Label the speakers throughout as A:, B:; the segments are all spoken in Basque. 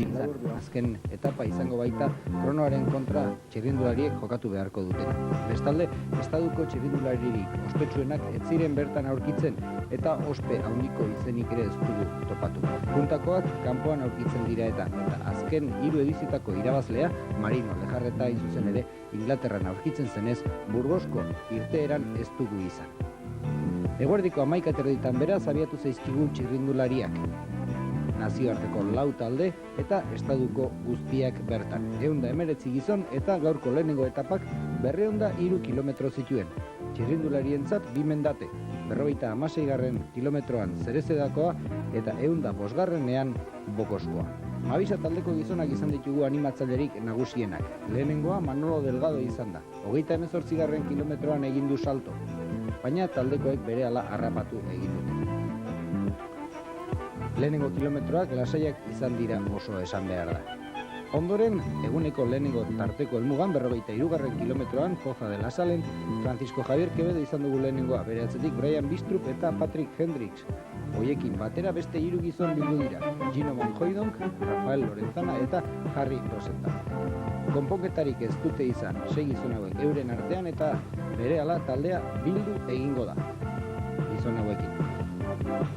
A: izan. Azken etapa izango baita kronoaren kontra txirrindulariek jokatu beharko dute. Bestalde, estaduko txirrindularirik ospetsuenak ez ziren bertan aurkitzen eta ospe handiko izenik ere ez dugu topatu. Puntakoak kanpoan aurkitzen dira eta azken 3 edizitako irabazlea, Marino Lejarreta zuzen ere, Inglaterran aurkitzen zenez, Burgosko irteeran ez dugu izan. Eguerdiko 11:30 beraz abiatu zaizkigu txirrindulariak. Nazioarteko 4 talde eta estaduko guztiak bertan. 119 gizon eta gaurko lehenengo etapak 203 kilometro zituen. Txirrindularientzat 2 mendate, 56. kilometroan Zerezedakoa eta 105. Bokoskoa. Mabisa taldeko gizonak izan ditugu animatzailerik nagusienak. Lehenengoa Manolo Delgado izan da. 38. kilometroan egin du salto, baina taldekoek berehala harrapatu egin dute. Lehenengo kilometroak lasaiak izan dira oso esan behar da. Ondoren, eguneko lehenengo tarteko helmugan 43. kilometroan Joza de la Salen, Francisco Javier Quevedo izan dugu lehenengoa, bere atzetik Brian Bistrup eta Patrick Hendricks. Hoiekin batera beste 3 gizon bildu dira, Gino Monjoidonk, Rafael Lorenzana eta Harry Rosenthal. Konponketarik ez dute izan 6 gizon hauek euren artean eta berehala taldea bildu egingo da gizon hauekin.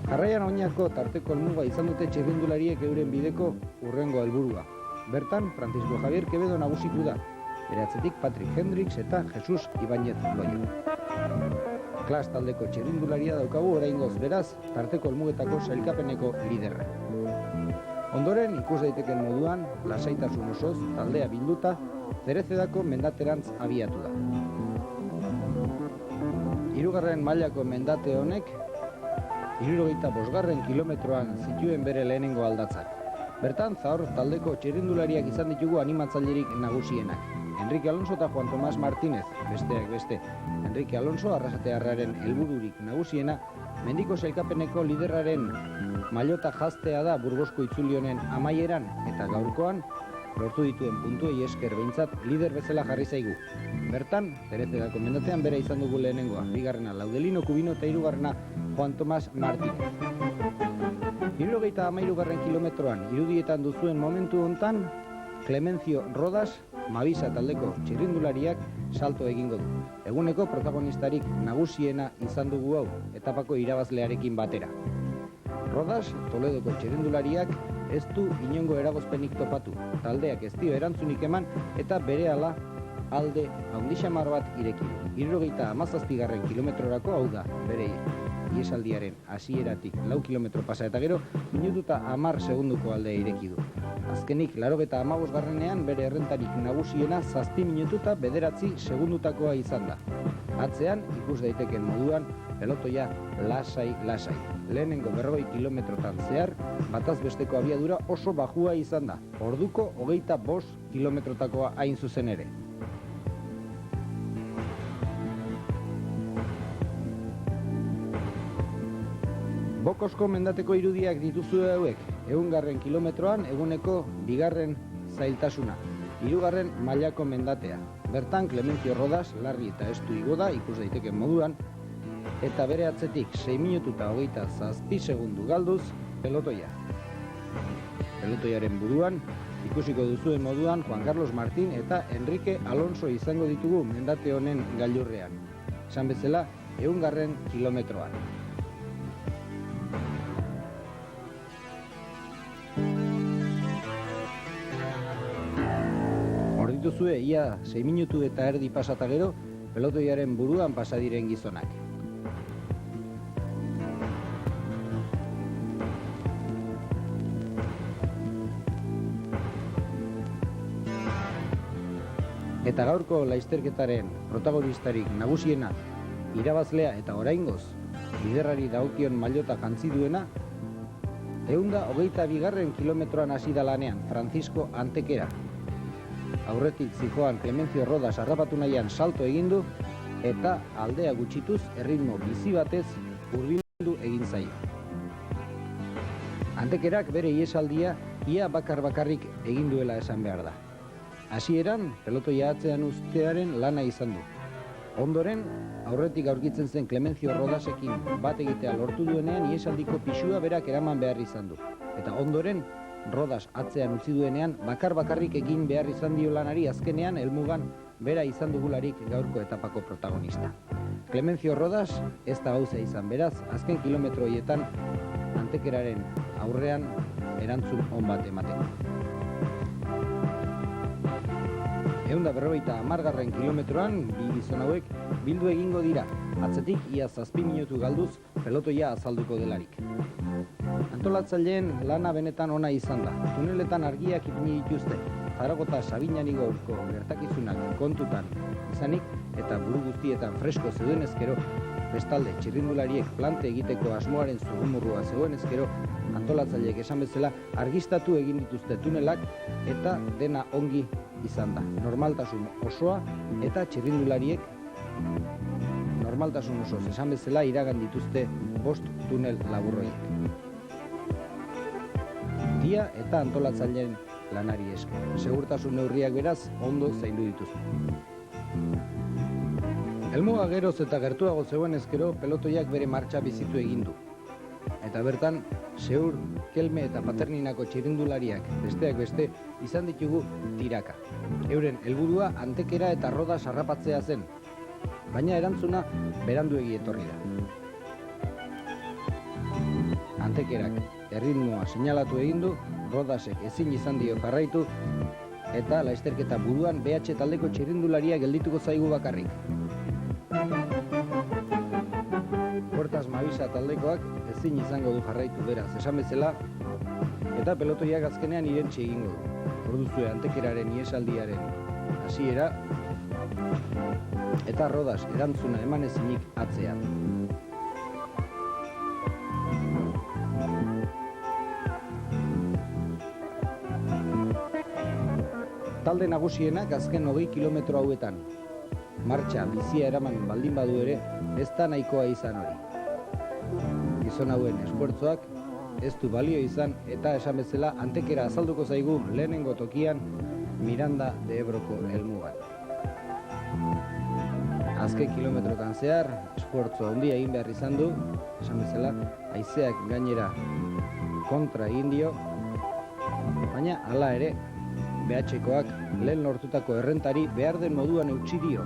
A: Jarraian oinako tarteko helmuga izan dute txirrindulariek euren bideko hurrengo helburua. Bertan, Francisco Javier Quevedo nagusitu da, bere atzetik Patrick Hendricks eta Jesus Ibáñez Loyo. Klas taldeko txirrindularia daukagu oraingoz beraz, tarteko helmugetako sailkapeneko liderra. Ondoren, ikus daiteken moduan, lasaitasun osoz, taldea bilduta, Zerezedako mendaterantz abiatu da. 3. mailako mendate honek, 75. kilometroan zituen bere lehenengo aldatzak. Bertan, Zahor taldeko txirrindulariak izan ditugu animatzailerik nagusienak. Enrique Alonso eta Juan Tomás Martínez, besteak beste. Enrique Alonso, arrasatearraren helbururik nagusiena, mendiko sailkapeneko liderraren mailota jaztea da Burgosko itzuli honen amaieran, eta gaurkoan, lortu dituen puntuei esker behintzat lider bezala jarri zaigu. Bertan, Zerezedako mendatean bera izan dugu lehenengoa, 2. Laudelino Kubino eta 3. Juan Tomás Martínez. 73. kilometroan irudietan duzuen momentu hontan, Clemencio Rodas, Mabisa taldeko txirrindulariak salto egingo du. Eguneko protagonistarik nagusiena izan dugu hau, etapako irabazlearekin batera. Rodas, Toledoko txirrindulariak ez du inongo eragozpenik topatu, taldeak ez dio erantzunik eman eta berehala alde handixamar bat ireki. 77. kilometrorako hau da, bere iesaldiaren hasieratik 4 kilometro pasa eta gero, minutu eta 10 segunduko aldea ireki du. Azkenik, 85. bere errentarik nagusiena 7 minutu eta 9 segundutakoa izan da. Atzean, ikus daiteken moduan, pelotoia lasai. Lehenengo 40 kilometrotan zehar, bataz besteko abiadura oso bajua izan da. Orduko 25 kilometrotakoa hain zuzen ere. Bokosko mendateko irudiak dituzu hauek, 100. kilometroan eguneko 2. zailtasuna, 3. mailako mendatea. Bertan, Clemencio Rodas, larri eta estu igo da, ikus daiteken moduan, eta bere atzetik 6 minutu eta 27 segundu galduz, pelotoia. Pelotoiaren buruan, ikusiko duzuen moduan, Juan Carlos Martín eta Enrique Alonso izango ditugu mendate honen gailurrean. Esan bezala, 100. kilometroan. Dituzue, ia 6 minutu eta erdi pasata gero, pelotoiaren buruan pasadiren gizonak. Eta gaurko laizterketaren protagonistarik nagusiena, irabazlea eta oraingoz, liderrari dagokion mailota jantzi duena, 122. kilometroan hasi da lanean, Francisco Antequera. Aurretik zijoan Clemencio Rodas harrapatu nahian salto egindu eta aldea gutxituz erritmo bizi batez hurbildu egin zaio. Antekerak bere iesaldia ia bakarrik egin duela esan behar da. Hasieran pelotoia atzean uztearen lana izan du. Ondoren, aurretik aurkitzen zen Clemencio Rodasekin bat egitea lortu duenean iesaldiko pisua berak eraman behar izan du. Eta ondoren, Rodas atzean utzi duenean, bakarrik egin behar izan dio lanari azkenean helmugan bera izan dugularik gaurko etapako protagonista. Clemencio Rodas ez da gauza izan beraz, azken kilometro horietan Antekeraren aurrean erantzun on bat emateko. 150. Kilometroan, bi gizon hauek bildu egingo dira, atzetik ia 7 minutu galduz pelotoia azalduko delarik. Antolatzaileen lana benetan ona izan da. Tuneletan argiak ipini dituzte, Zaragota Sabiñani gaurko gertakizunak kontutan izanik eta buru guztietan fresko zeuden ezkero, bestalde txirrindulariek plante egiteko asmoaren zurrumurrua zegoen ezkero, antolatzaileek esan bezala argistatu egin dituzte tunelak eta dena ongi izan da. Normaltasun osoa eta txirrindulariek normaltasun osoz esan bezala iragan dituzte 5 tunel laburroiek. Dia eta antolatzaileen lanari esker. Segurtasun neurriak beraz ondo zaindu dituzte. Helmuga geroz eta gertuago zegoen ezkero pelotoiak bere martxa bizitu egin du. Eta bertan, Seur, Kelme eta Paterninako txirrindulariak besteak beste izan ditugu tiraka. Euren helburua Antekera eta Rodas harrapatzea zen, baina erantzuna beranduegi etorri da. Antekerak erritmoa seinalatu egin du, Rodasek ezin izan dio jarraitu eta lasterketa buruan BH taldeko txirrindularia geldituko zaigu bakarrik. Puertas Mavisa taldekoak ezin izango du jarraitu beraz esan bezala eta pelotoiak azkenean irentsi egingo du. Orduzue Antekeraren iesaldiaren hasiera eta Rodas erantzuna eman ezinik atzean. Talde nagusienak azken 20 kilometro hauetan martxa bizia eraman baldin badu ere ez da nahikoa izan hori. Gizon hauen esfuertzoak ez du balio izan eta esan bezala Antekera azalduko zaigu lehenengo tokian Miranda de Ebroko helmugan. Azken kilometrotan zehar esfuertzo handia egin behar izan du, esan bezala haizeak gainera kontra egin dio, baina hala ere BH-koak lehen lortutako errentari behar den moduan eutsi dio,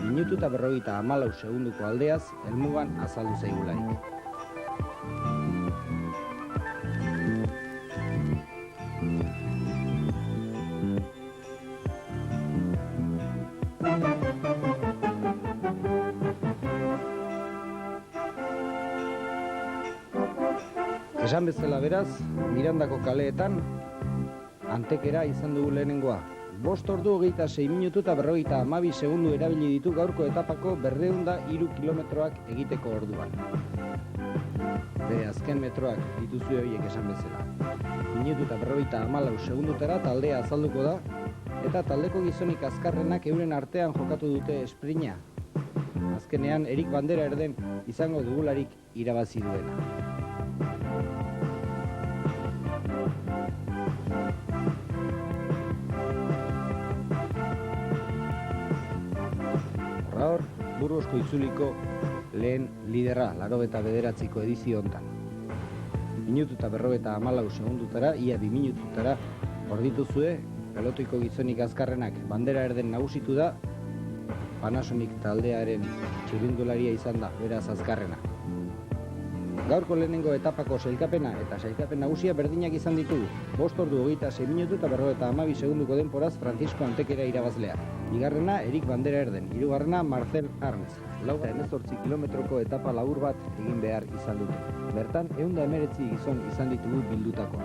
A: minutu eta 54 segunduko aldeaz helmugan azaldu zaigularik. Esan bezala beraz, Mirandako kaleetan Antekera izan dugu lehenengoa. 5 ordu 26 minutu eta 52 segundu erabili ditu gaurko etapako 203 kilometroak egiteko orduan. Bere azken metroak dituzue horiek esan bezala. Minutu eta 54 segundutara taldea azalduko da eta taldeko gizonik azkarrenak euren artean jokatu dute esprina. Azkenean Erik Bandera erden izango dugularik irabazi duena. Gaur, Burgosko itzuliko lehen liderra 89ko edizio hontan. Minutu eta 54 segundutara, ia 2 minututara ordituzue, pelotoiko gizonik azkarrenak Bandera erden nagusitu da, Panasonic taldearen txirrindularia izan da, beraz azkarrena. Gaurko lehenengo etapako sailkapena eta sailkapen nagusia berdinak izan ditugu. 5 ordu 26 minutu eta 52 segunduko denporaz Francisco Antekera irabazlea. Bigarrena Erik Bandera erden, hirugarrena Marcel Arns. 18 kilometroko etapa labur bat egin behar izan dute. Bertan 119 gizon izan ditugu bildutako.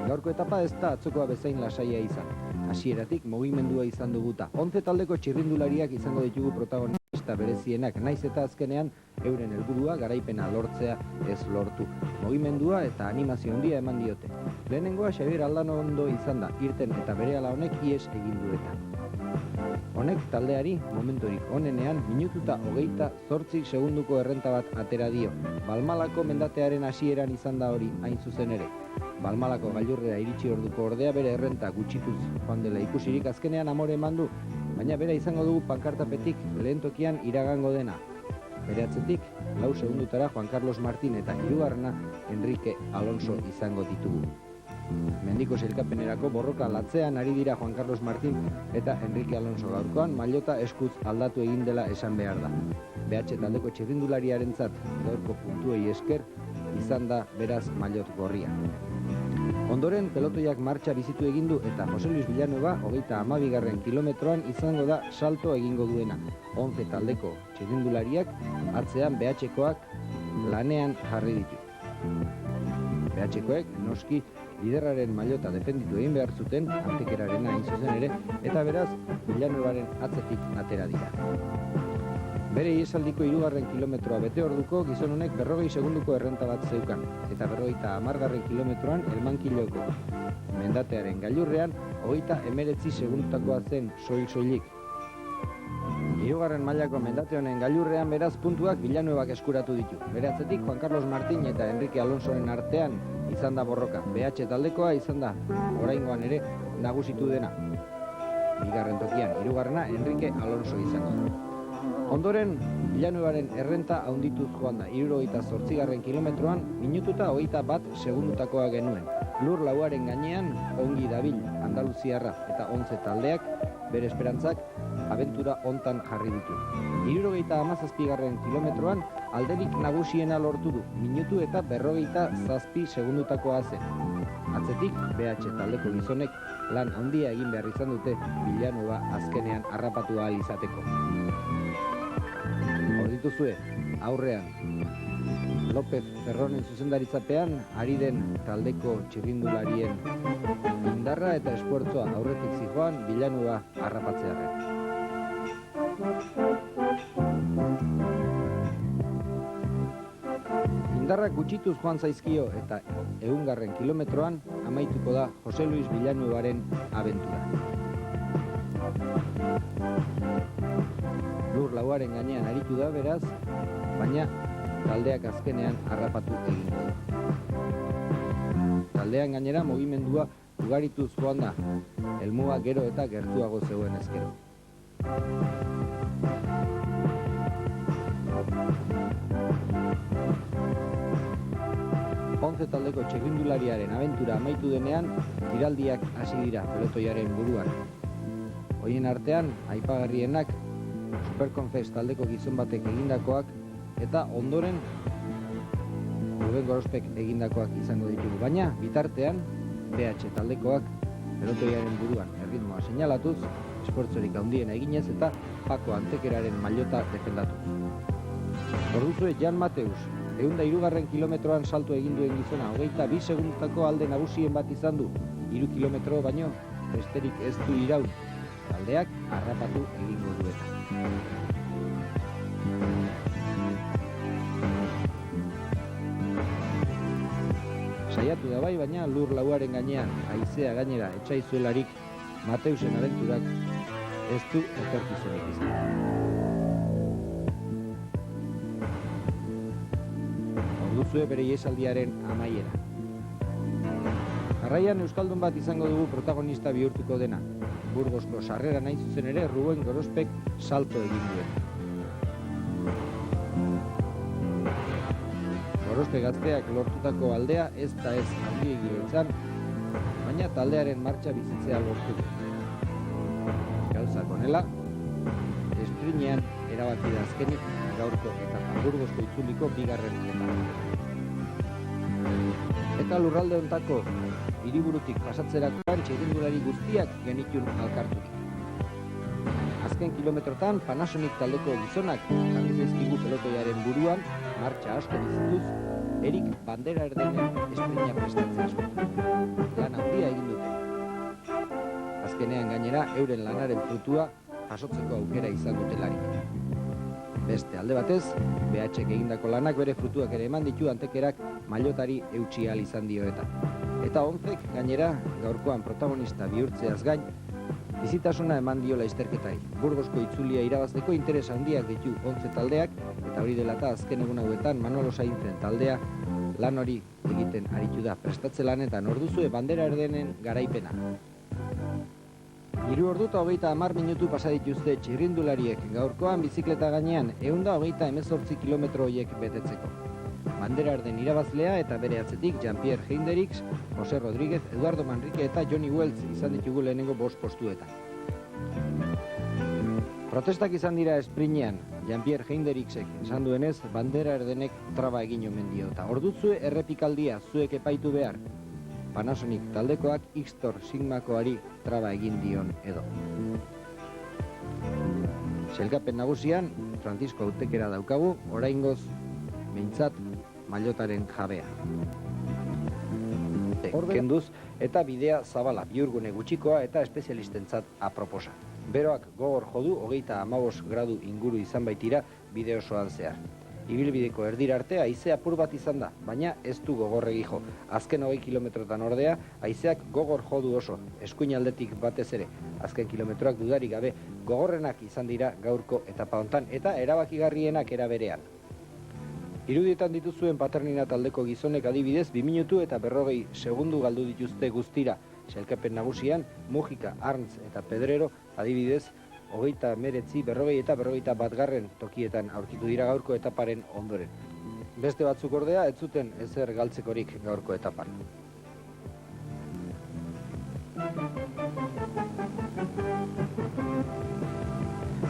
A: Gaurko etapa ez da atzokoa bezain lasaia izan. Hasieratik mugimendua izan duguta. 11 taldeko txirrindulariak izango ditugu protagonista berezienak, naiz eta azkenean euren helburua garaipena lortzea ez lortu. Mugimendua eta animazio handia eman diote. Lehenengoa Xabier Aldanondo izan da, irten eta berehala honek ihes egin du eta. Honek taldeari momenturik onenean minutu eta 28 segunduko errenta bat atera dio. Balmalako mendatearen hasieran izan da hori hain zuzen ere. Balmalako gailurrera iritsi orduko ordea bere errenta gutxituz joan dela ikusirik azkenean amore eman du, baina bera izango dugu pankartapetik lehen tokian iragango dena. Bere atzetik, 4 segundutara Juan Carlos Martín eta hirugarrena Enrique Alonso izango ditugu. Mendiko sailkapenerako borroka latzean ari dira Juan Carlos Martín eta Enrique Alonso. Gaurkoan maillota eskuz aldatu egin dela esan behar da. BH taldeko txirrindulariarentzat gaurko puntuei esker izan da beraz maillot gorria. Ondoren pelotoiak martxa bizitu egin du eta Jose Luis Villanueva 32. kilometroan izango da salto egingo duena. 11 taldeko txirrindulariak atzean BH-koak lanean jarri ditu. BH-koek noski liderraren maillota defenditu egin behar zuten, antekerarena hain zuzen ere, eta beraz Villanuevaren atzetik atera dira. Bere iesaldiko 3. kilometroa bete orduko gizon honek 40 segunduko errenta bat zeukan, eta 50. kilometroan elmankiloko mendatearen gailurrean 39 segundutakoa zen soilik. 3. mailako mendate honen gailurrean beraz puntuak Villanuevak eskuratu ditu. Bere atzetik Juan Carlos Martín eta Enrique Alonsoren artean izan da borroka. BH taldekoa izan da oraingoan ere nagusitu dena. Bigarren tokian 3. Enrique Alonso izango da. Ondoren, Villanuevaren errenta haundituz joan da. 78. kilometroan, minututa 21 segundutakoa genuen. Lur lauaren gainean, ongi dabil Andaluziarra eta 11 taldeak, bere esperantzak, abentura hontan jarri ditu. 77. kilometroan, alderik nagusiena lortu du, minutu eta 47 segundutakoa zen. Atzetik, BH taldeko gizonek lan handia egin behar izan dute Villanueva azkenean harrapatu ahal izateko. Dituzue, aurrean López Ferronen zuzendaritzapean ari den taldeko txirrindularien indarra eta esfuerzoa aurretik zijoan Villanueva harrapatzearren. Indarrak gutxituz joan zaizkio eta 100. kilometroan amaituko da Jose Luis Villanuevaren abentura. Lur lauaren gainean aritu da beraz, baina taldeak azkenean harrapatu egingo du. Taldean gainera mugimendua ugarituz joan da, helmuga gero eta gertuago zegoen ezkero. Once taldeko txirrindulariaren abentura amaitu denean, tiraldiak hasi dira pelotoiaren buruan. Horien artean, aipagarrienak Superconfes taldeko gizon batek egindakoak eta ondoren Ruben Gorospek egindakoak izango ditugu. Baina, bitartean, BH taldekoak pelotoiaren buruan erritmoa seinalatuz, esfortzorik handiena eginez eta Paco Antekeraren maillota defendatuz. Orduzue Jan Mateus, 103. kilometroan salto egin duen gizona, 22 segundutako alde nagusien bat izan du, 3 kilometro baino, besterik ez du iraun. Taldeak harrapatu egingo dueta. Saiatu da bai, baina lur lauaren gainean, haizea gainera etxaizuelarik Mateusen abenturak ez du etorkizunik izan. Orduzue bere iesaldiaren amaiera. Jarraian euskaldun bat izango dugu protagonista bihurtuko dena. Burgosko sarrera nahi zuzen ere Ruben Gorospek salto egin duen. Gorospe gazteak lortutako aldea ez da ez handiegi izan, baina taldearen martxa bizitzea lortu du. Gauzak honela, esprinean erabaki da azkenik gaurko etapa, Burgosko itzuliko bigarren etapa. Eta lurralde hontako hiriburutik pasatzerakoan txirrindulari guztiak genitun alkarturik. Azken kilometrotan Panasonic taldeko gizonak jarri zaizkigu pelotoiaren buruan, martxa asko bizituz, erik bandera erdenen esprina prestatzea sortu. Lan handia egin dute. Azkenean gainera euren lanaren frutua jasotzeko aukera izan dutelarik. Beste alde batez, BH-ek egindako lanak bere frutuak ere eman ditu Antekerak maillotari eutsi ahal izan dio eta. Eta 11 gainera gaurkoan protagonista bihurtzeaz gain, bizitasuna eman dio lasterketari. Burgosko itzulia irabazteko interesa handiak ditu 11 taldeak, eta hori dela eta azken egun hauetan Manolo Sainzen taldea lan hori egiten aritu da prestatze lanetan. Orduzue bandera erdenen garaipena. 3 ordu eta 30 minutu pasa dituzte txirrindulariek gaurkoan bizikleta gainean 128 kilometro horiek betetzeko. Bandera Erden irabazlea eta bere atzetik Jean-Pierre Heinderix, Jose Rodríguez, Eduardo Manrique eta Johnny Wells izan ditugu lehenengo 5 postuetan. Protestak izan dira esprinean, Jean-Pierre Heinderixek esan duenez, Bandera Erdenek traba egin omen dio eta ordutzue errepikaldia zuek epaitu behar. Panasonic taldekoak Ixtor Sigmakoari traba egin dion edo. Sailkapen nagusian, Francisco Autekera daukagu, oraingoz, behintzat, maillotaren jabea. Kenduz eta bidea zabala, bihurgune gutxikoa eta espezialistentzat aproposa. Beroak gogor jodu, 35 gradu inguru izan baitira bide osoan zehar. Ibilbideko erdira arte haize apur bat izan da, baina ez du gogorregi jo. Azken 20 kilometrotan ordea, haizeak gogor jodu oso, eskuin aldetik batez ere. Azken kilometroak dudarik gabe gogorrenak izan dira gaurko etapa hontan eta erabakigarrienak era berean. Irudietan dituzuen Paternina taldeko gizonek adibidez 2 minutu eta 40 segundu galdu dituzte guztira. Sailkapen nagusian, Mujika, Arntz eta Pedrero adibidez 39, 40 eta 41 tokietan aurkitu dira gaurko etaparen ondoren. Beste batzuk ordea, ez zuten ezer galtzekorik gaurko etapan.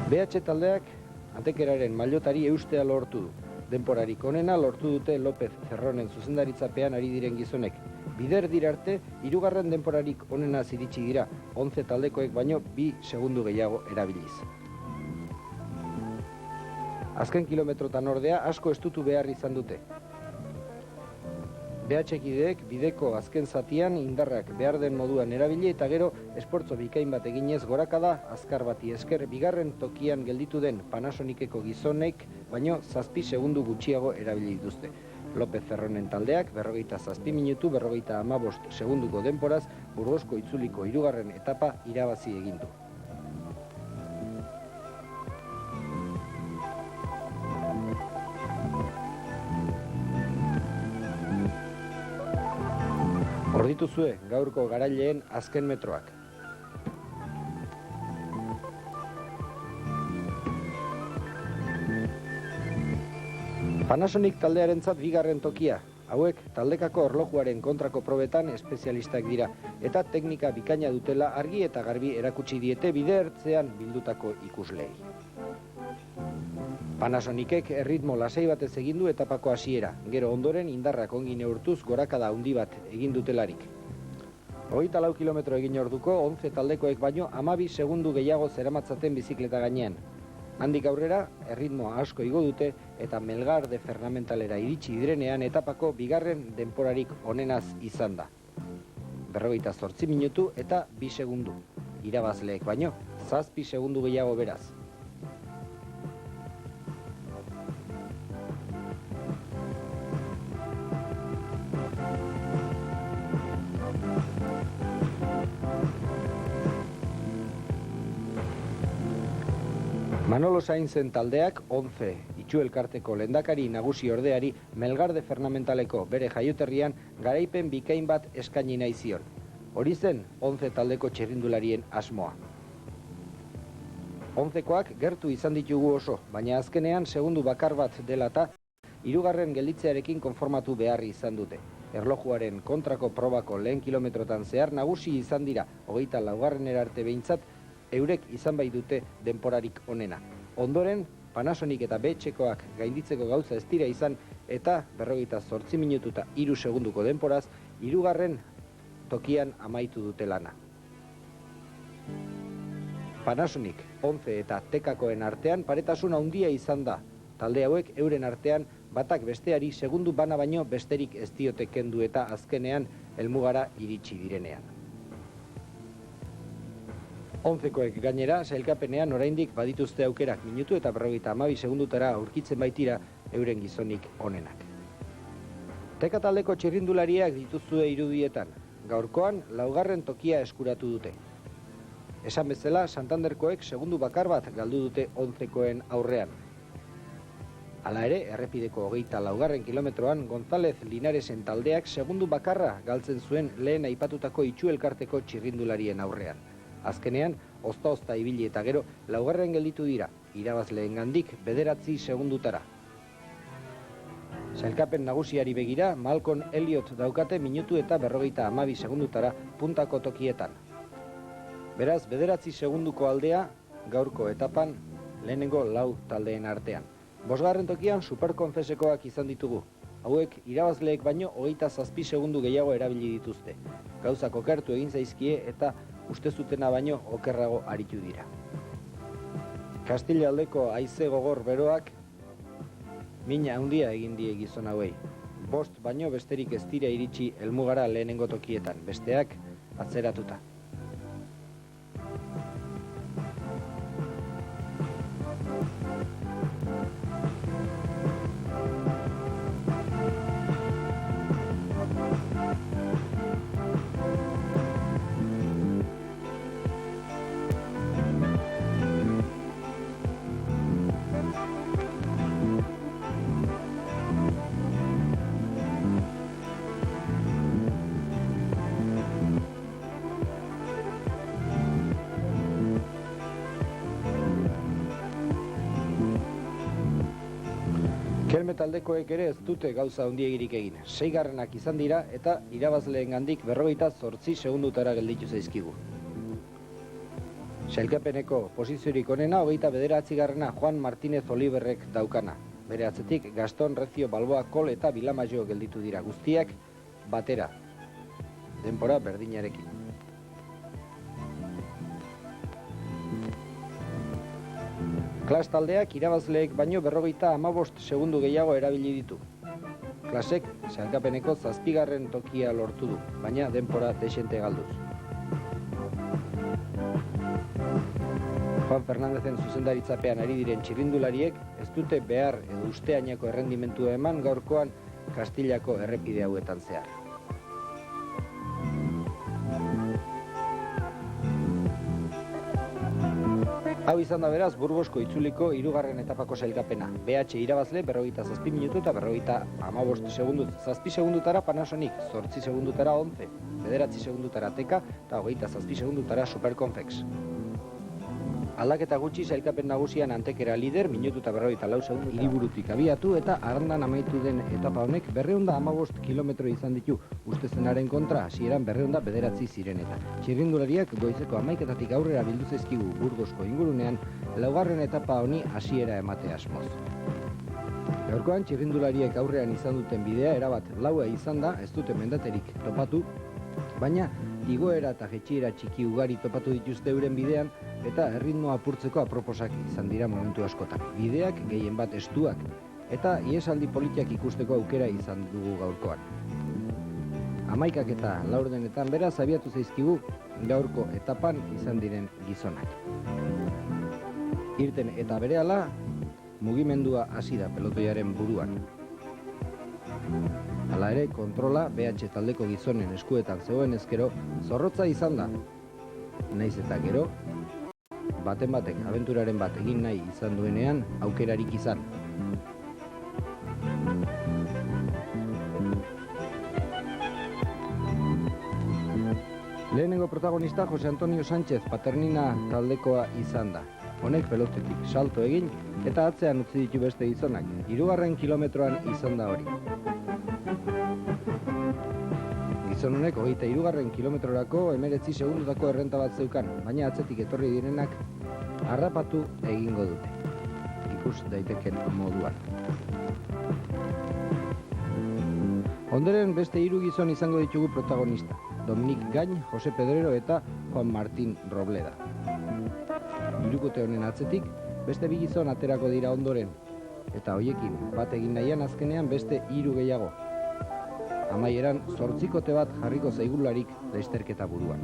A: BH taldeak Antekeraren maillotari eustea lortu du. Denporarik onena lortu dute López Ferronen zuzendaritzapean ari diren gizonek. Bider dira arte, 3. denporarik onena iritsi dira, 11 taldekoek baino 2 segundu gehiago erabiliz. Azken kilometrotan ordea asko estutu behar izan dute. BH-kideek bideko azken zatian indarrak behar den moduan erabili eta gero esportzo bikain bat eginez gorakada azkar bati esker 2. tokian gelditu den Panasoniceko gizonek baino 7 segundu gutxiago erabili dituzte. López Ferronen taldeak 47 minutu 55 segunduko denporaz Burgosko itzuliko 3. etapa irabazi egin du. Hor dituzue gaurko garaileen azken metroak. Panasonic taldearentzat 2. tokia. Hauek taldekako orlojuaren kontrako probetan espezialistak dira eta teknika bikaina dutela argi eta garbi erakutsi diete bide ertzean bildutako ikusleei. Panasonicek erritmo lasai batez egin du etapako hasiera, gero ondoren indarrak ongi neurtuz gorakada handi bat egin dutelarik. 24 kilometro egin orduko 11 taldekoek baino 12 segundu gehiago zeramatzaten bizikleta gainean. Handik aurrera, erritmoa asko igo dute eta Melgar de Fernamentalera iritsi direnean etapako 2. denporarik onenaz izan da. 48 minutu eta 2 segundu. Irabazleek baino, 7 segundu gehiago beraz. Manolo Sainzen taldeak 11 itxu elkarteko lehendakari nagusi ordeari Melgar de Fernamentaleko bere jaioterrian garaipen bikain bat eskaini nahi zion. Hori zen 11 taldeko txirrindularien asmoa. 11koak gertu izan ditugu oso, baina azkenean segundu bakar bat dela eta 3. gelditzearekin konformatu behar izan dute. Erlojuaren kontrako probako lehen kilometrotan zehar nagusi izan dira, 24. arte behintzat, eurek izan bai dute denporarik onena. Ondoren, Panasonic eta BH-koak gainditzeko gauza ez dira izan eta 48 minutu eta 3 segunduko denporaz, 3. tokian amaitu dute lana. Panasonic, 11 eta Tekakoen artean paretasun handia izan da. Talde hauek euren artean batak besteari segundu bana baino besterik ez diote kendu eta azkenean helmugara iritsi direnean. 11koek gainera, sailkapenean oraindik badituzte aukerak minutu eta 52 segundutara aurkitzen baitira euren gizonik onenak. Teka taldeko txirrindulariak dituzue irudietan, gaurkoan 4. tokia eskuratu dute. Esan bezala, Santanderkoek segundu bakar bat galdu dute 11koen aurrean. Hala ere, errepideko 24. kilometroan González Linaresen taldeak segundu bakarra galtzen zuen lehen aipatutako itxu elkarteko txirrindularien aurrean. Azkenean, ozta-ozta ibili eta gero 4. gelditu dira, irabazleengandik 9 segundutara. Sailkapen nagusiari begira, Malcolm Elliot daukate minutu eta 52 segundutara puntako tokietan. Beraz, 9 segunduko aldea gaurko etapan lehenengo 4 taldeen artean. 5. tokian superkonfesekoak izan ditugu. Hauek irabazleek baino 27 segundu gehiago erabili dituzte. Gauzak okertu egin zaizkie eta uste zutena baino okerrago aritu dira. Kastilaldeko haize gogor beroak mina handia egin die gizon hauei. 5 baino besterik ez dira iritsi helmugara lehenengo tokietan, besteak atzeratuta. Kelme taldekoek ere ez dute gauza handiegirik egin. 6. izan dira eta irabazleengandik 58 segundutara gelditu zaizkigu. Sailkapeneko posiziorik onena 29. Juan Martínez Oliverrek daukana. Bere atzetik Gaston Recio Balboa Kol eta Bilamaio gelditu dira, guztiak batera. Denbora berdinarekin. Klas taldeak irabazleek baino 55 segundu gehiago erabili ditu. Klasek sailkapeneko 7. tokia lortu du, baina denbora dexente galduz. Juan Fernandezen zuzendaritzapean ari diren txirrindulariek ez dute behar edo usteainako errendimentua eman gaurkoan Kastilako errepide hauetan zehar. Hau izan da beraz Burgosko itzuliko 3. etapako sailkapena. BH irabazle 47 minutu eta 55 segundu. 7 segundutara Panasonic, 8 segundutara Once, 9 segundutara Teka eta 27 segundutara Superconfex. Aldaketa gutxi sailkapen nagusian Antekera lider, minutu eta 44 segundu. Hiriburutik abiatu eta Arandan amaitu den etapa honek 215 kilometro izan ditu. Ustezenaren kontra, hasieran 209 ziren eta. Txirrindulariak goizeko 11-etatik aurrera bildu zaizkigu Burgosko ingurunean, 4. etapa honi hasiera emate asmoz. Gaurkoan txirrindulariek aurrean izan duten bidea erabat laua izan da, ez dute mendaterik topatu, baina igoera eta jetxiera txiki ugari topatu dituzte euren bidean eta erritmoa apurtzeko aproposak izan dira momentu askotan. Bideak gehien bat estuak eta iesaldi politiak ikusteko aukera izan dugu gaurkoan. 11 eta 4 beraz abiatu zaizkigu gaurko etapan izan diren gizonak. Irten eta berehala mugimendua hasi da pelotoiaren buruan. Hala ere, kontrola BH taldeko gizonen eskuetan zegoen ezkero zorrotza izan da. Naiz eta gero, baten batek abenturaren bat egin nahi izan duenean aukerarik izan. Lehenengo protagonista Jose Antonio Sánchez Paternina taldekoa izan da. Honek pelotetik salto egin eta atzean utzi ditu beste gizonak. 3. kilometroan izan da hori. Gizon honek 23. kilometrorako 19 segundutako errenta bat zeukan, baina atzetik etorri direnak harrapatu egingo dute. Ikus daiteken moduan. Ondoren beste 3 gizon izango ditugu protagonista. Dominik Gain, Jose Pedrero eta Juan Martín Robleda. Hirukote honen atzetik beste 2 gizon aterako dira ondoren. Eta hoiekin bat egin nahian azkenean beste 3 gehiago. Amaieran 8 bat jarriko zaigularik lasterketa buruan.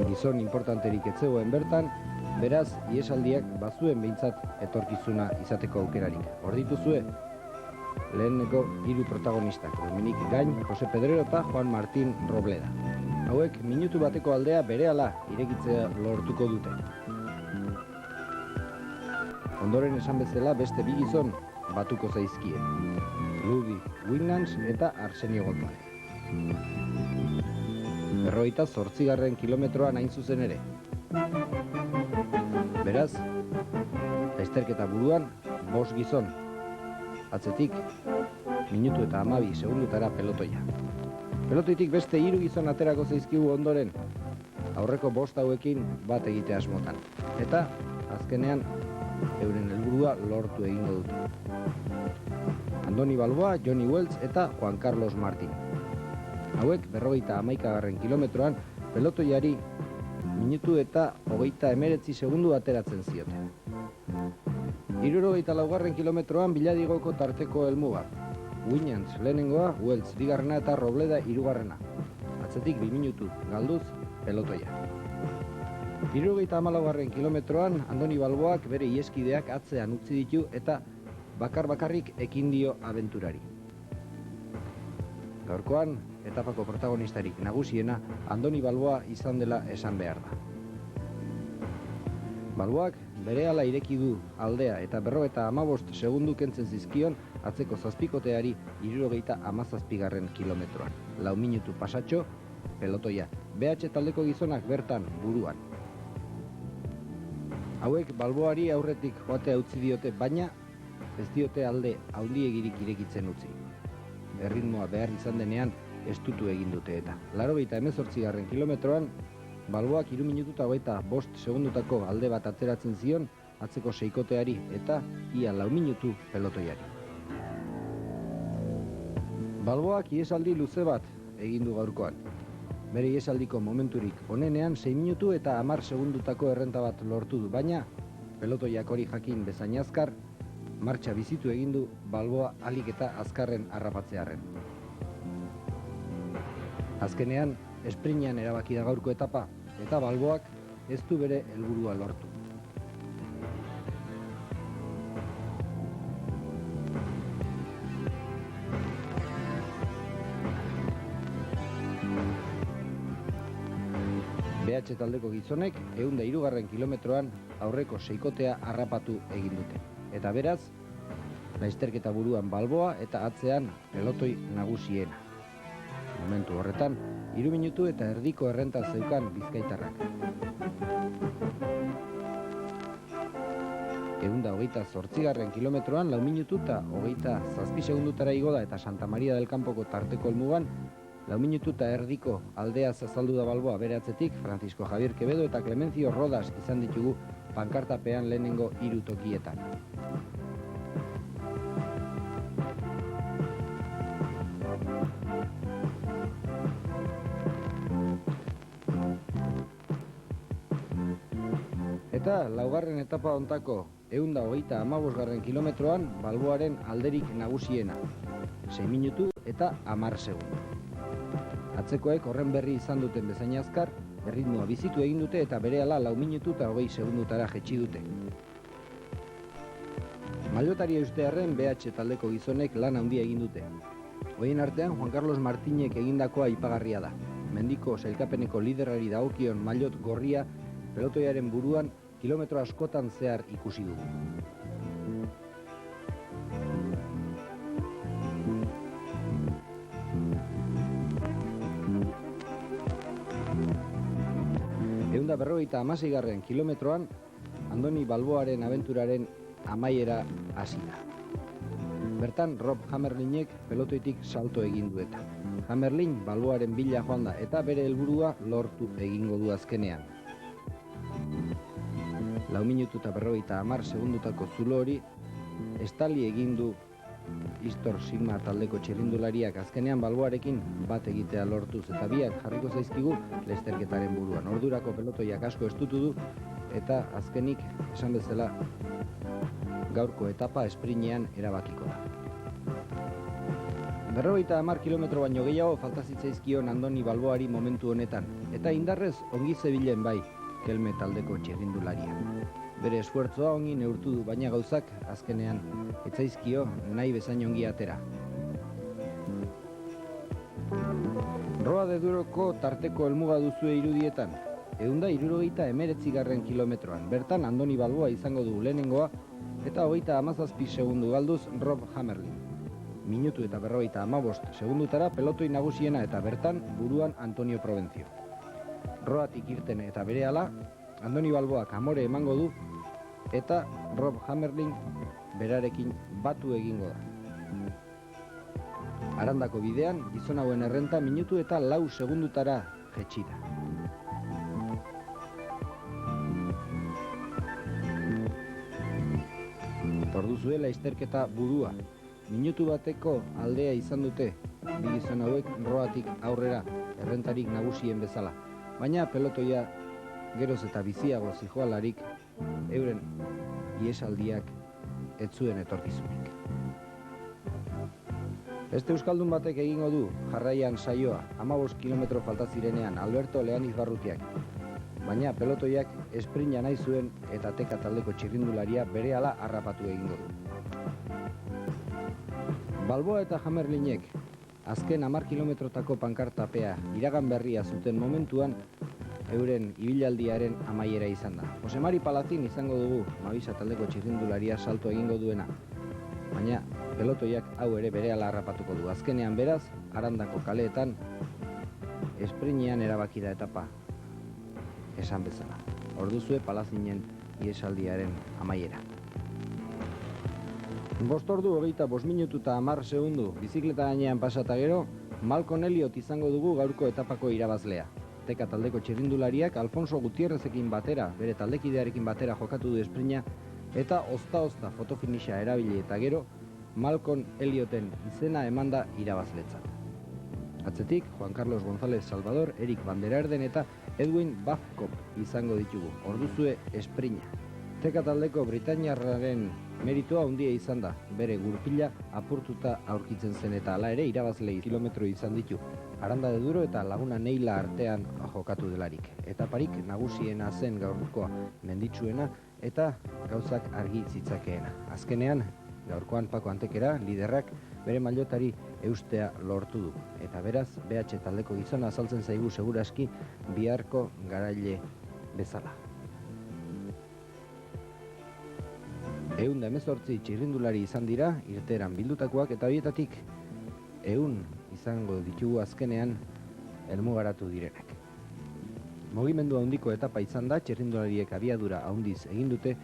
A: Gizon importanterik ez zegoen bertan, beraz iesaldiak bazuen behintzat etorkizuna izateko aukerarik. Hor dituzue, leheneko 3 protagonistak, Dominik Gain, Jose Pedrero eta Juan Martín Robleda. Hauek minutu bateko aldea berehala irekitzea lortuko dute. Ondoren esan bezala beste 2 gizon batuko zaizkie. Rudi Wignans eta Arsenio González. 48. kilometroan hain zuzen ere. Beraz, Lasterketa buruan, 5 gizon. Atzetik, minutu eta 12 segundutara pelotoia. Pelotoitik beste 3 gizon aterako zaizkigu ondoren, aurreko 5 hauekin bat egite asmotan. Eta, azkenean, euren helburua lortu egingo dute. Andoni Balboa, Johnny Welch eta Juan Carlos Martín. Hauek 51. kilometroan pelotoiari minutu eta 39 segundu ateratzen zioten. 64. kilometroan Biladigoko tarteko helmuga. Winans lehenengoa, Welch bigarrena eta Robleda hirugarrena. Atzetik 2 minutu galduz pelotoia. 74. kilometroan Andoni Balboak bere iheskideak atzean utzi ditu eta bakarrik ekin dio abenturari. Gaurkoan, etapako protagonistarik nagusiena Andoni Balboa izan dela esan behar da. Balboak berehala ireki du aldea eta 55 segundu kentzen zizkion atzeko zazpikoteari 77. kilometroan. 4 minutu pasatxo, pelotoia. BH taldeko gizonak bertan buruan. Hauek Balboari aurretik joatea utzi diote, baina ez diote alde handiegirik irekitzen utzi. Erritmoa behar izan denean estutu egin dute eta. 88. kilometroan Balboak 3 minutu eta 25 segundutako alde bat ateratzen zion atzeko seikoteari eta ia 4 minutu pelotoiari. Balboak ihesaldi luze bat egin du gaurkoan. Bere ihesaldiko momenturik onenean 6 minutu eta 10 segundutako errenta bat lortu du, baina pelotoiak hori jakin bezain azkar, martxa bizitu egin du Balboa alik eta azkarren harrapatzearren. Azkenean, esprinean erabaki da gaurko etapa, eta Balboak ez du bere helburua lortu. BH taldeko gizonek 103. kilometroan aurreko seikotea harrapatu egin dute. Eta beraz, lasterketa buruan Balboa eta atzean pelotoi nagusiena. Momentu horretan, 3 minutu eta erdiko errenta zeukan bizkaitarrak. 128. kilometroan 4 minutu eta 27 segundutara igo da eta Santa Maria del Campoko tarteko helmugan 4 minutu eta erdiko aldeaz azaldu da Balboa. Bere atzetik, Francisco Javier Quevedo eta Clemencio Rodas izan ditugu pankartapean lehenengo 3 tokietan. Eta laugarren etapa hontako 135. kilometroan Balboaren alderik nagusiena. 6 minutu eta 10 segundu. Atzekoek horren berri izan duten bezain azkar, erritmoa bizitu egin dute eta berehala 4 minutu eta 20 segundutara jetzi dute. Mailotari eustearren BH taldeko gizonek lan handia egin dute. Horien artean Juan Carlos Martínek egindakoa aipagarria da. Mendiko sailkapeneko liderari dagokion maillot gorria pelotoiaren buruan kilometro askotan zehar ikusi dugu. Eunda 56. kilometroan Andoni Balboaren abenturaren amaiera hasi da. Bertan Rob Hammerlinek pelotoitik salto egin du eta. Hammerlin Balboaren bila joan da eta bere helburua lortu egingo du azkenean. 4 minutu eta 50 segundutako zulo hori estali egin du Istor Sigma taldeko txirrindulariak azkenean Balboarekin bat egitea lortuz eta biak jarriko zaizkigu lasterketaren buruan. Ordurako pelotoiak asko estutu du eta azkenik esan bezala gaurko etapa esprinean erabakiko da. 50 kilometro baino gehiago falta zitzaizkion Andoni Balboari momentu honetan eta indarrez ongi zebilen bai Kelme taldeko txirrindularia. Bere esfuertzoa ongi neurtu du, baina gauzak azkenean etzaizkio nahi bezain ongi atera. Roa de Duroko tarteko helmuga duzue irudietan, 169. kilometroan. Bertan Andoni Balboa izango du lehenengoa eta 17 segundu galduz Rob Hammerlin. Minutu eta 55 segundutara pelotoi nagusiena eta bertan buruan Antonio Provencio. Roatik irten eta berehala, Andoni Balboak amore emango du eta Rob Hammerling berarekin batu egingo da. Arandako bidean, gizon hauen errenta minutu eta 4 segundutara jetxi da. Orduzue lasterketa burua. Minutu bateko aldea izan dute, bi gizon hauek roatik aurrera, errentarik nagusien bezala. Baina pelotoia geroz eta biziago zijoalarik, euren iesaldiak ez zuen etorkizunik. Beste euskaldun batek egingo du jarraian saioa, 15 kilometro falta zirenean, Alberto Leaniz Barrutiak. Baina pelotoiak esprinta nahi zuen eta Teka taldeko txirrindularia berehala harrapatu egingo du. Balboa eta Hammerlingek azken 10 kilometrotako pankartapea iragan berria zuten momentuan euren ibilaldiaren amaiera izan da. Jose Mari Palazin izango dugu Mavisa taldeko txirrindularia salto egingo duena. Baina pelotoiak hau ere berehala harrapatuko du. Azkenean beraz, Arandako kaleetan esprinean erabaki da etapa. Esan bezala. Orduzue Palazinen iesaldiaren amaiera. 5 ordu 25 minutu eta 10 segundu bizikleta gainean pasata gero, Malcolm Elliot izango dugu gaurko etapako irabazlea. Teka taldeko txirrindulariak Alfonso Gutierrezekin batera, bere taldekidearekin batera jokatu du esprina, eta ozta fotofinixa erabili eta gero, Malcolm Ellioten izena emanda irabazletzat. Atzetik, Juan Carlos González Salvador, Erik van der Erden eta Edwin Babcock izango ditugu. Orduzue esprina. Teka taldeko britainiarraren meritua handia izan da, bere gurpila apurtuta aurkitzen zen eta hala ere irabazle kilometro izan ditu. Aranda de Duro eta Laguna Neila artean jokatu delarik. Etaparik nagusiena zen gaurkoa, menditsuena eta gauzak argi zitzakeena. Azkenean, gaurkoan Paco Antekera, liderrak bere mailotari eustea lortu du. Eta beraz, BH taldeko gizona azaltzen zaigu seguraski biharko garaile bezala. 118 txirrindulari izan dira, irteeran bildutakoak eta horietatik 100 izango ditugu azkenean helmugaratu direnak. Mugimendu handiko etapa izan da, txirrindulariek abiadura handiz egin dute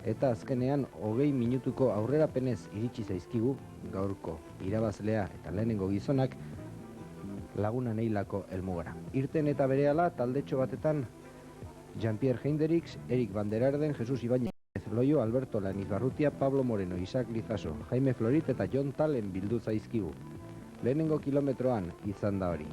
A: eta azkenean 20 minutuko aurrerapenez iritsi zaizkigu gaurko irabazlea eta lehenengo gizonak Laguna Neilako helmugara. Irten eta berehala taldetxo batetan Jean-Pierre Heinderix, Erik van der Erden, Jesus Ibañez Loio, Alberto Leaniz Barrutia, Pablo Moreno, Isaac Lizaso, Jaime Florit eta Jon Talen bildu zaizkigu. Lehenengo kilometroan izan da hori.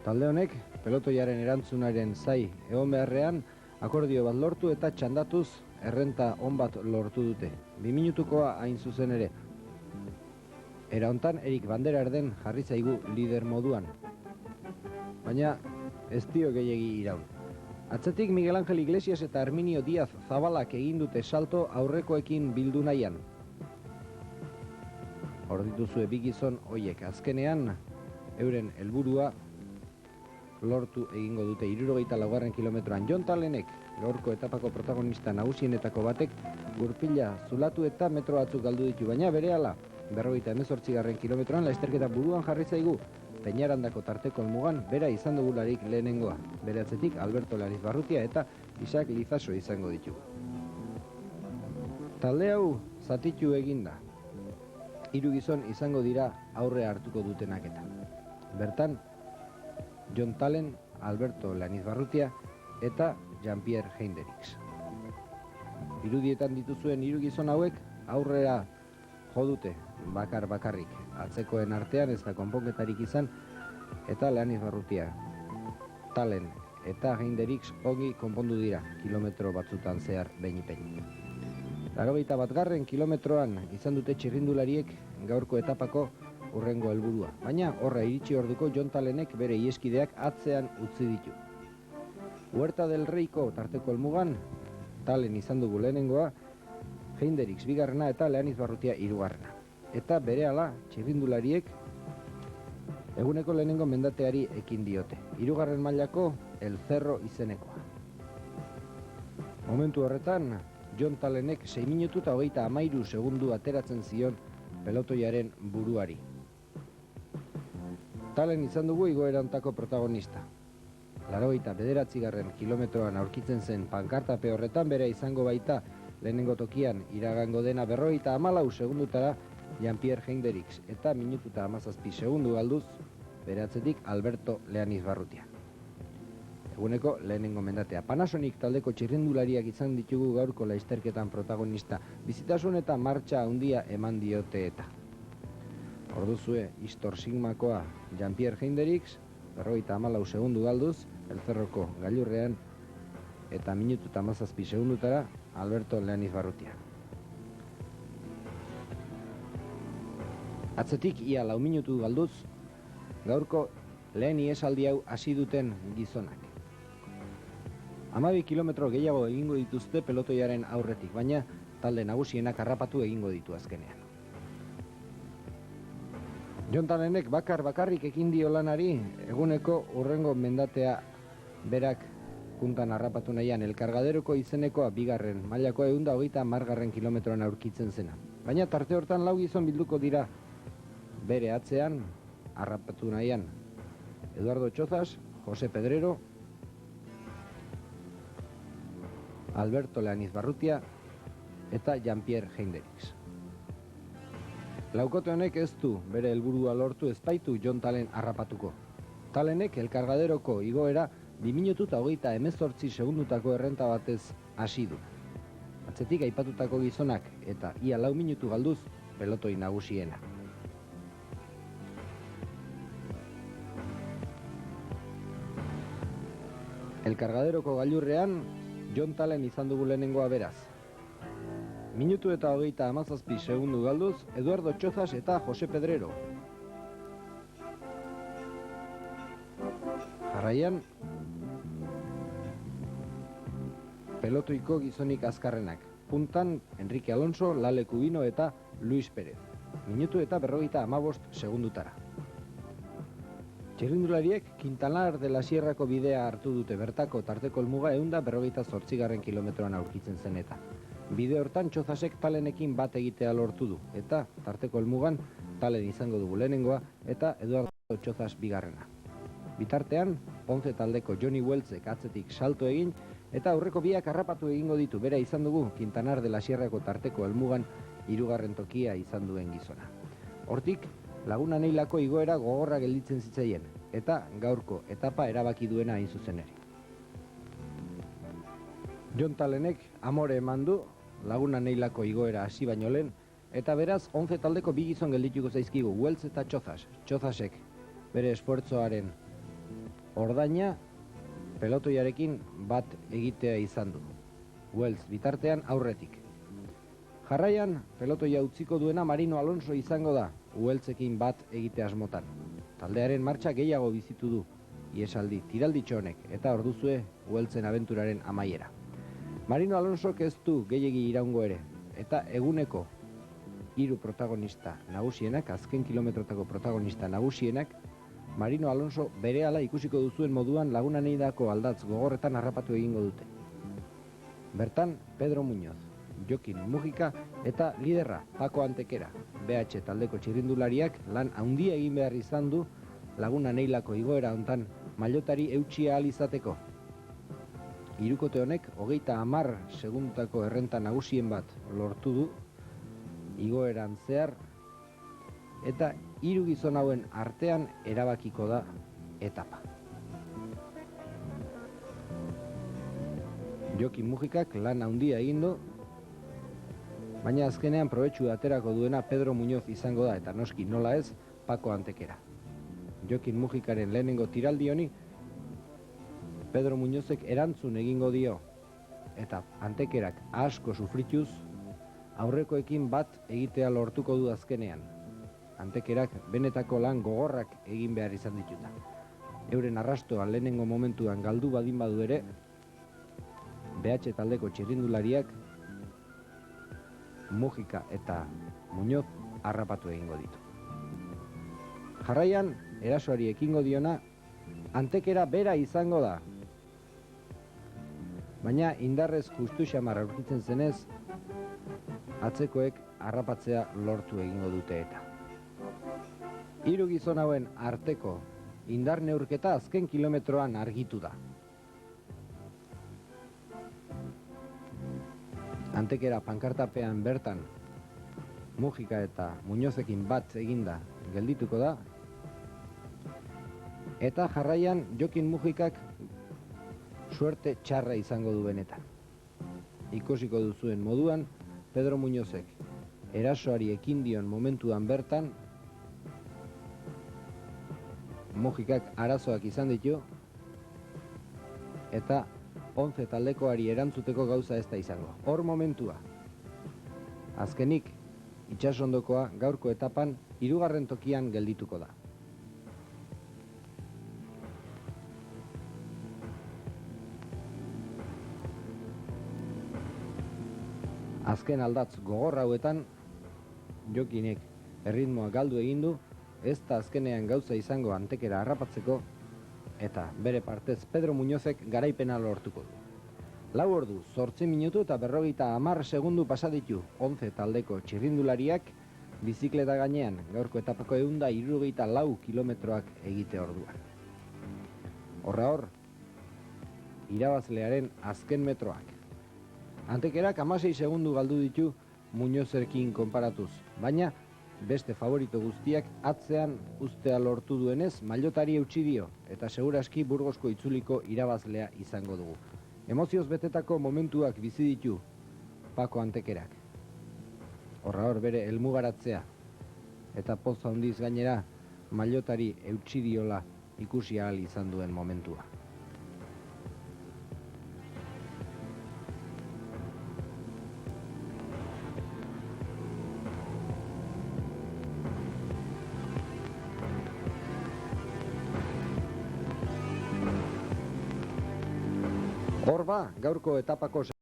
A: Talde honek, pelotoiaren erantzunaren zai egon beharrean, akordio bat lortu eta txandatuz errenta on bat lortu dute. 2 minutukoa hain zuzen ere. Era hontan Erik van der Erden jarri zaigu lider moduan. Baina ez dio gehiegi iraun. Atzetik Miguel Ángel Iglesias eta Herminio Díaz Zabalak egin dute salto aurrekoekin bildu nahian. Hor dituzue bi gizon hoiek azkenean euren helburua lortu egingo dute 74. kilometroan. Jon Talenek, gaurko etapako protagonista nagusienetako batek, gurpila zulatu eta metro batzuk galdu ditu, baina berehala 58. kilometroan lasterketa buruan jarri zaigu. Peñarandako tarteko helmugan bera izan dugularik lehenengoa. Bere atzetik Alberto Leaniz Barrutia eta Isaac Lizaso izango ditu. Talde hau zatitu eginda. 3 gizon izango dira aurre hartuko dutenak eta. Bertan, Jon Talen, Alberto Leaniz Barrutia eta Jean-Pierre Heinderix. Irudietan dituzuen 3 gizon hauek aurrera jo dute bakarrik. Atzekoen artean ez da konponketarik izan eta Leaniz Barrutia, Talen eta Heinderix ongi konpondu dira kilometro batzutan zehar behin-behin. 81. kilometroan izan dute txirrindulariek gaurko etapako hurrengo helburua. Baina horra iritsi orduko Jon Talenek bere ieskideak atzean utzi ditu. Huerta del Reiko tarteko helmugan Talen izan dugu lehenengoa, Heinderix bigarrena eta Leaniz Barrutia 3. Eta berehala txirrindulariek eguneko lehenengo mendateari ekin diote. 3. mailako El Cerro izenekoa. Momentu horretan, Jon Talenek 6 minutu eta 33 segundu ateratzen zion pelotoiaren buruari. Talen izan dugu igoera hontako protagonista. laurogeita 9. kilometroan aurkitzen zen pankartape horretan bere izango baita lehenengo tokian iragango dena 54 segundutara Jean-Pierre Hendrix eta minutu eta 17 segundu galduz bere atzetik Alberto Leaniz Barrutia. Eguneko lehenengo mendatea. Panasonic taldeko txirrindulariak izan ditugu gaurko lasterketan protagonista. Bizitasun eta martxa handia eman diote eta. Orduzue, Istor Sigmakoa Jean-Pierre Hendrix, 54 segundu galduz, Eltzerroko gailurrean, eta minutu eta 17 segundutara Alberto Leaniz Barrutia. Atzetik ia 4 minutu galduz, gaurko lehen iesaldi hau hasi duten gizonak. 12 kilometro gehiago egingo dituzte pelotoiaren aurretik, baina talde nagusienak harrapatu egingo ditu azkenean. Jon Talenek bakarrik ekin dio lanari, eguneko hurrengo mendatea berak puntan harrapatu nahian Elkargaderoko izenekoa bigarren mailakoa 130 kilometroan aurkitzen zena. Baina tarte hortan 4 gizon bilduko dira bere atzean harrapatu nahian Eduardo Txozas, Jose Pedrero, Alberto Leaniz Barrutia eta Jean-Pierre Hendrix. Laukote honek ez du bere helburua lortu ez baitu Jon Talen harrapatuko. Talenek Elkargaderoko igoera 2 minutu eta 18 segundutako errenta batez hasi du. Atzetik aipatutako gizonak eta ia 4 minutu galduz pelotoi nagusiena. Elkargaderoko gailurrean Jon Talen izan dugu lehenengoa beraz. Minutu eta 17 segundu galduz Eduardo Txozas eta Jose Pedrero. Jarraian pelotoiko gizonik azkarrenak. Puntan Enrique Alonso, Lale Kubino eta Luis Pérez. Minutu eta 55 segundutara. Txirrindulariek Quintanar de la Sierrako bidea hartu dute bertako tarteko helmuga 158 kilometroan aurkitzen zen eta. Bide hortan Txozasek Talenekin bat egitea lortu du eta tarteko helmugan Talen izango dugu lehenengoa eta Eduardo Txozas bigarrena. Bitartean, Ponce taldeko Johnny Weltzek atzetik salto egin eta aurreko biak harrapatu egingo ditu bera izan dugu Quintanar de la Sierrako tarteko helmugan 3. tokia izan duen gizona. Hortik, Laguna Neilako igoera gogorra gelditzen zitzaien, eta gaurko etapa erabaki duena hain zuzen ere. Jon Talenek amore eman du Laguna Neilako igoera hasi baino lehen, eta beraz 11 taldeko 2 gizon geldituko zaizkigu, Weltz eta Txozas. Txozasek bere esfuertzoaren ordaina pelotoiarekin bat egitea izan du. Weltz bitartean aurretik. Jarraian, pelotoia utziko duena Marino Alonso izango da, Weltzekin bat egite asmotan. Taldearen martxa gehiago bizitu du, iesaldi tiralditxo honek, eta orduzue Weltzen abenturaren amaiera. Marino Alonsok ez du gehiegi iraungo ere, eta eguneko 3 protagonista nagusienak, azken kilometrotako protagonista nagusienak, Marino Alonso berehala ikusiko duzuen moduan Laguna Neilako aldatz gogorretan harrapatu egingo dute. Bertan, Pedro Muñoz, Jokin Mujika eta liderra Paco Antequera, BH taldeko txirrindulariak lan handia egin behar izan du Laguna Neilako igoera hontan mailotari eutxia ahal izateko. Hirukote honek 30 segundutako errenta nagusien bat lortu du igoeran zehar eta 3 gizon hauen artean erabakiko da etapa. Jokin Mujikak lan handia egin du, baina azkenean probetxu aterako duena Pedro Muñoz izango da, eta noski nola ez, Paco Antequera. Jokin Mujikaren lehenengo tiraldi honi, Pedro Muñozek erantzun egingo dio, eta Antequerak asko sufrituz, aurrekoekin bat egitea lortuko du azkenean. Antequerak benetako lan gogorrak egin behar izan dituta. Euren arrastoa lehenengo momentuan galdu badin badu ere, BH taldeko txirrindulariak Mujika eta Muñoz harrapatu egingo ditu. Jarraian, erasoari ekingo diona, Antequera bera izango da. Baina indarrez justu xamar aurkitzen zenez, atzekoek harrapatzea lortu egingo dute eta. 3 gizon hauen arteko indar neurketa azken kilometroan argitu da. Antekera pankartapean bertan Mujika eta Muñozekin bat eginda geldituko da, eta jarraian Jokin Mujikak suerte txarra izango du benetan. Ikusiko duzuen moduan, Pedro Muñozek erasoari ekin dion momentuan bertan, Mujikak arazoak izan ditu, eta 11 taldekoari erantzuteko gauza ez da izango. Hor momentua. Azkenik, itsasondokoa gaurko etapan 3. tokian geldituko da. Azken aldatz gogor hauetan, Jokinek erritmoa galdu egin du, ez da azkenean gauza izango antekera harrapatzeko, eta bere partez Pedro Muñozek garaipena lortuko du. 4 ordu, 8 minutu eta 50 segundu pasa ditu 11 taldeko txirrindulariak bizikleta gainean gaurko etapako 164 kilometroak egite orduan. Horra hor, irabazlearen azken metroak. Antekerak 16 segundu galdu ditu Muñozekin konparatuz, baina beste favorito guztiak atzean ustea lortu duenez mailotari eutsi dio, eta seguraski Burgosko itzuliko irabazlea izango dugu. Emozioz betetako momentuak bizi ditu Pako Antekerak. Horra hor bere helmugaratzea, eta poz handiz gainera mailotari eutsi diola ikusi ahal izan duen momentua. Hor ba, gaurko etapako